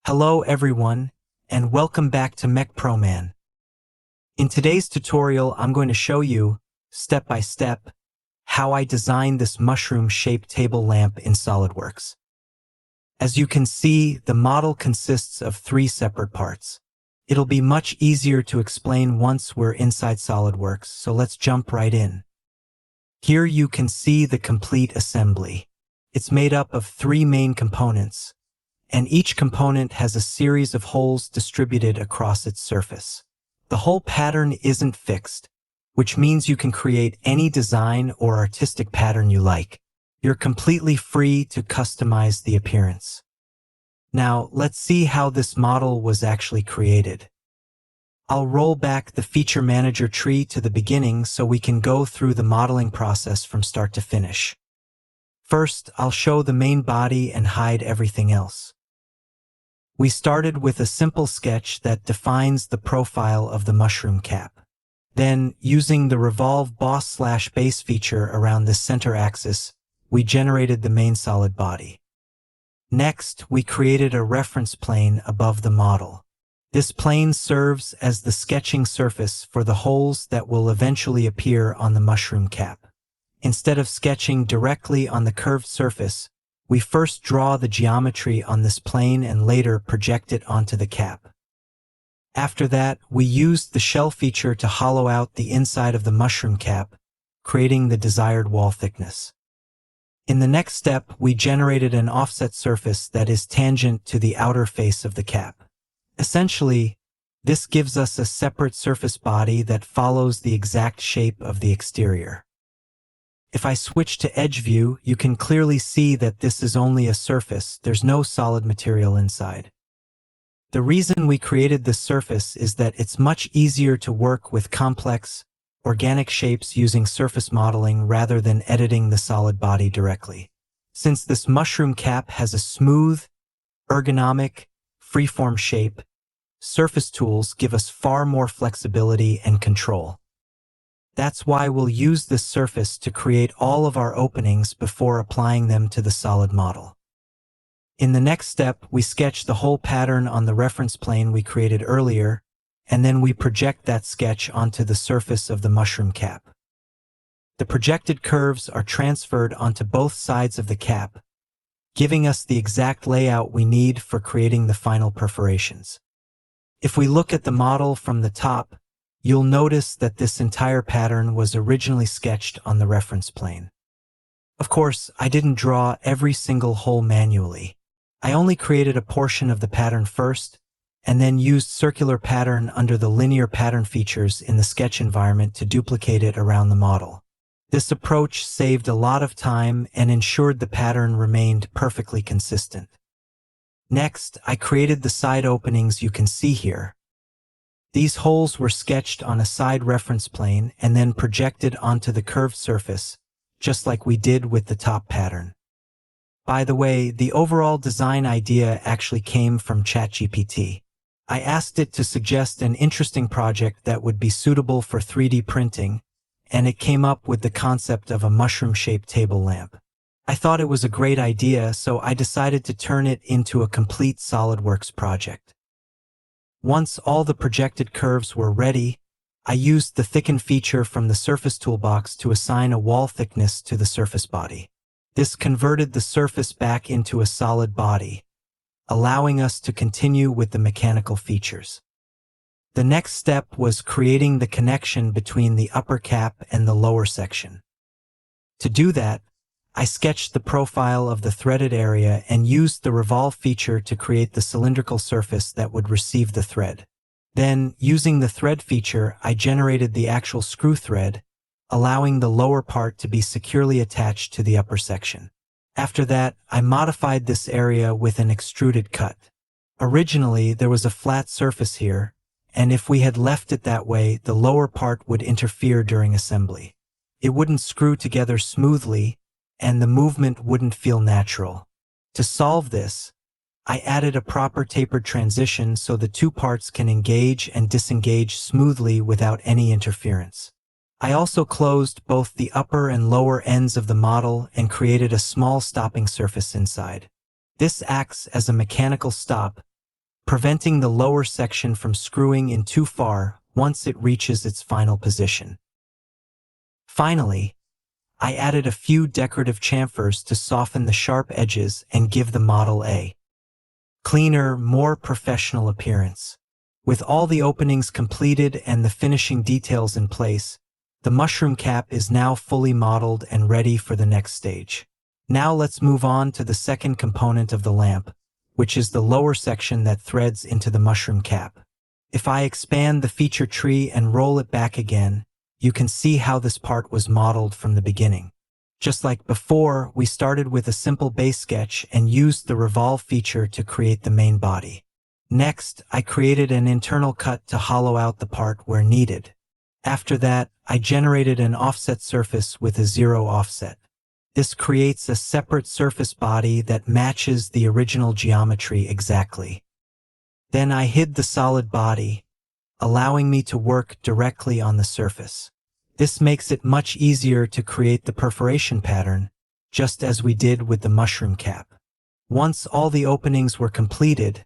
Hello everyone, and welcome back to Mecproman. In today's tutorial, I'm going to show you, step by step, how I designed this mushroom-shaped table lamp in SolidWorks. As you can see, the model consists of 3 separate parts. It'll be much easier to explain once we're inside SolidWorks, so let's jump right in. Here you can see the complete assembly. It's made up of 3 main components, and each component has a series of holes distributed across its surface. The whole pattern isn't fixed, which means you can create any design or artistic pattern you like. You're completely free to customize the appearance. Now, let's see how this model was actually created. I'll roll back the Feature Manager tree to the beginning so we can go through the modeling process from start to finish. First, I'll show the main body and hide everything else. We started with a simple sketch that defines the profile of the mushroom cap. Then, using the Revolve boss/base feature around the center axis, we generated the main solid body. Next, we created a reference plane above the model. This plane serves as the sketching surface for the holes that will eventually appear on the mushroom cap. Instead of sketching directly on the curved surface, we first draw the geometry on this plane and later project it onto the cap. After that, we used the shell feature to hollow out the inside of the mushroom cap, creating the desired wall thickness. In the next step, we generated an offset surface that is tangent to the outer face of the cap. Essentially, this gives us a separate surface body that follows the exact shape of the exterior. If I switch to edge view, you can clearly see that this is only a surface, there's no solid material inside. The reason we created this surface is that it's much easier to work with complex, organic shapes using surface modeling rather than editing the solid body directly. Since this mushroom cap has a smooth, ergonomic, freeform shape, surface tools give us far more flexibility and control. That's why we'll use this surface to create all of our openings before applying them to the solid model. In the next step, we sketch the whole pattern on the reference plane we created earlier, and then we project that sketch onto the surface of the mushroom cap. The projected curves are transferred onto both sides of the cap, giving us the exact layout we need for creating the final perforations. If we look at the model from the top, you'll notice that this entire pattern was originally sketched on the reference plane. Of course, I didn't draw every single hole manually. I only created a portion of the pattern first, and then used circular pattern under the linear pattern features in the sketch environment to duplicate it around the model. This approach saved a lot of time and ensured the pattern remained perfectly consistent. Next, I created the side openings you can see here. These holes were sketched on a side reference plane and then projected onto the curved surface, just like we did with the top pattern. By the way, the overall design idea actually came from ChatGPT. I asked it to suggest an interesting project that would be suitable for 3D printing, and it came up with the concept of a mushroom-shaped table lamp. I thought it was a great idea, so I decided to turn it into a complete SolidWorks project. Once all the projected curves were ready, I used the Thicken feature from the Surface toolbox to assign a wall thickness to the surface body. This converted the surface back into a solid body, allowing us to continue with the mechanical features. The next step was creating the connection between the upper cap and the lower section. To do that, I sketched the profile of the threaded area and used the Revolve feature to create the cylindrical surface that would receive the thread. Then, using the thread feature, I generated the actual screw thread, allowing the lower part to be securely attached to the upper section. After that, I modified this area with an extruded cut. Originally, there was a flat surface here, and if we had left it that way, the lower part would interfere during assembly. It wouldn't screw together smoothly, and the movement wouldn't feel natural. To solve this, I added a proper tapered transition so the 2 parts can engage and disengage smoothly without any interference. I also closed both the upper and lower ends of the model and created a small stopping surface inside. This acts as a mechanical stop, preventing the lower section from screwing in too far once it reaches its final position. Finally, I added a few decorative chamfers to soften the sharp edges and give the model a cleaner, more professional appearance. With all the openings completed and the finishing details in place, the mushroom cap is now fully modeled and ready for the next stage. Now let's move on to the second component of the lamp, which is the lower section that threads into the mushroom cap. If I expand the feature tree and roll it back again, you can see how this part was modeled from the beginning. Just like before, we started with a simple base sketch and used the Revolve feature to create the main body. Next, I created an internal cut to hollow out the part where needed. After that, I generated an offset surface with a 0 offset. This creates a separate surface body that matches the original geometry exactly. Then I hid the solid body, allowing me to work directly on the surface. This makes it much easier to create the perforation pattern, just as we did with the mushroom cap. Once all the openings were completed,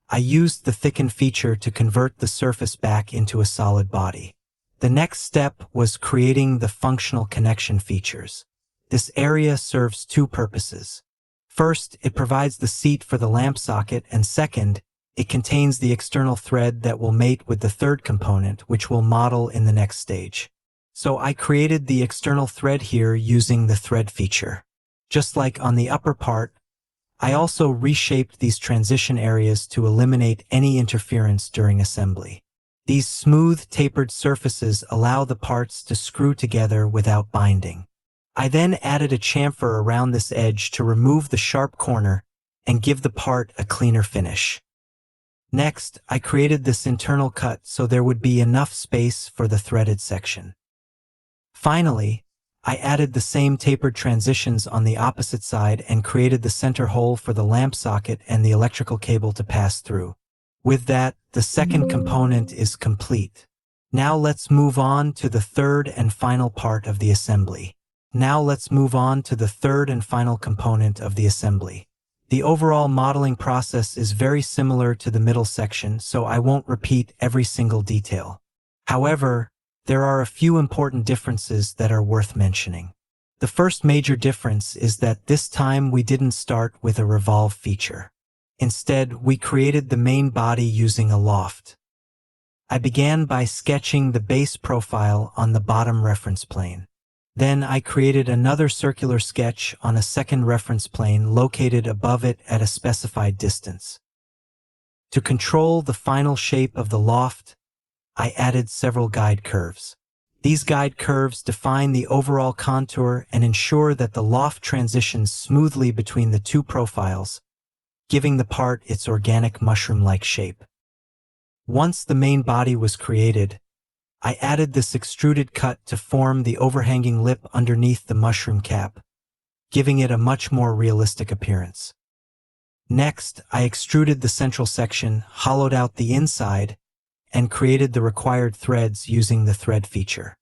I used the Thicken feature to convert the surface back into a solid body. The next step was creating the functional connection features. This area serves two purposes. First, it provides the seat for the lamp socket, and second, it contains the external thread that will mate with the third component, which we'll model in the next stage. So I created the external thread here using the thread feature. Just like on the upper part, I also reshaped these transition areas to eliminate any interference during assembly. These smooth, tapered surfaces allow the parts to screw together without binding. I then added a chamfer around this edge to remove the sharp corner and give the part a cleaner finish. Next, I created this internal cut so there would be enough space for the threaded section. Finally, I added the same tapered transitions on the opposite side and created the center hole for the lamp socket and the electrical cable to pass through. With that, the second component is complete. Now let's move on to the third and final part of the assembly. Component of the assembly. The overall modeling process is very similar to the middle section, so I won't repeat every single detail. However, there are a few important differences that are worth mentioning. The first major difference is that this time we didn't start with a Revolve feature. Instead, we created the main body using a Loft. I began by sketching the base profile on the bottom reference plane. Then I created another circular sketch on a second reference plane located above it at a specified distance. To control the final shape of the loft, I added several guide curves. These guide curves define the overall contour and ensure that the loft transitions smoothly between the two profiles, giving the part its organic mushroom-like shape. Once the main body was created, I added this extruded cut to form the overhanging lip underneath the mushroom cap, giving it a much more realistic appearance. Next, I extruded the central section, hollowed out the inside, and created the required threads using the thread feature.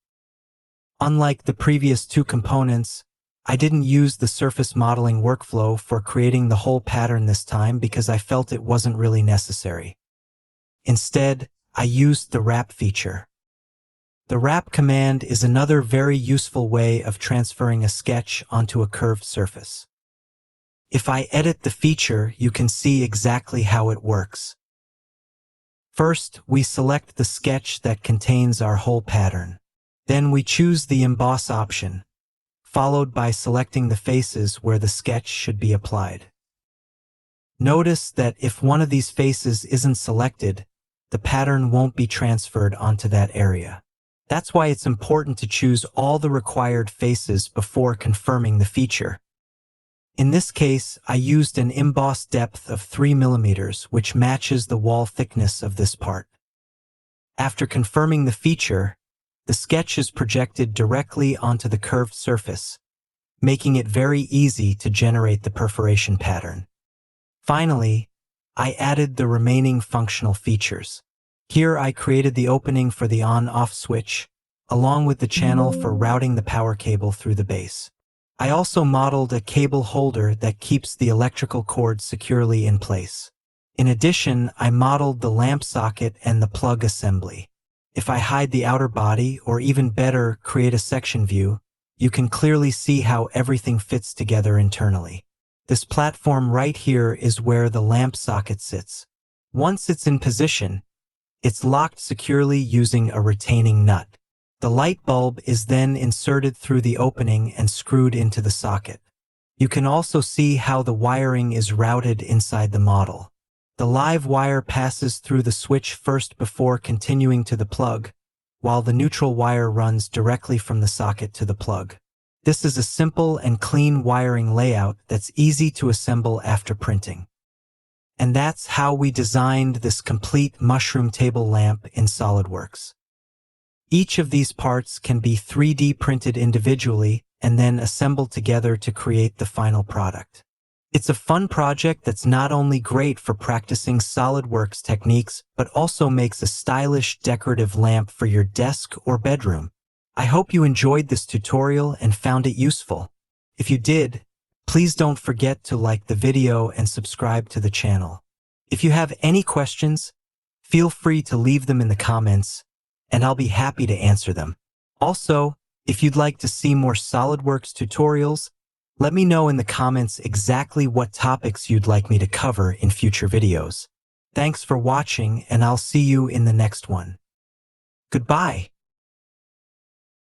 Unlike the previous two components, I didn't use the surface modeling workflow for creating the whole pattern this time because I felt it wasn't really necessary. Instead, I used the wrap feature. The wrap command is another very useful way of transferring a sketch onto a curved surface. If I edit the feature, you can see exactly how it works. First, we select the sketch that contains our whole pattern. Then we choose the emboss option, followed by selecting the faces where the sketch should be applied. Notice that if one of these faces isn't selected, the pattern won't be transferred onto that area. That's why it's important to choose all the required faces before confirming the feature. In this case, I used an emboss depth of 3 mm, which matches the wall thickness of this part. After confirming the feature, the sketch is projected directly onto the curved surface, making it very easy to generate the perforation pattern. Finally, I added the remaining functional features. Here I created the opening for the on-off switch, along with the channel for routing the power cable through the base. I also modeled a cable holder that keeps the electrical cord securely in place. In addition, I modeled the lamp socket and the plug assembly. If I hide the outer body, or even better, create a section view, you can clearly see how everything fits together internally. This platform right here is where the lamp socket sits. Once it's in position, it's locked securely using a retaining nut. The light bulb is then inserted through the opening and screwed into the socket. You can also see how the wiring is routed inside the model. The live wire passes through the switch first before continuing to the plug, while the neutral wire runs directly from the socket to the plug. This is a simple and clean wiring layout that's easy to assemble after printing. And that's how we designed this complete mushroom table lamp in SolidWorks. Each of these parts can be 3D printed individually and then assembled together to create the final product. It's a fun project that's not only great for practicing SolidWorks techniques, but also makes a stylish decorative lamp for your desk or bedroom. I hope you enjoyed this tutorial and found it useful. If you did, please don't forget to like the video and subscribe to the channel. If you have any questions, feel free to leave them in the comments, and I'll be happy to answer them. Also, if you'd like to see more SolidWorks tutorials, let me know in the comments exactly what topics you'd like me to cover in future videos. Thanks for watching, and I'll see you in the next one. Goodbye.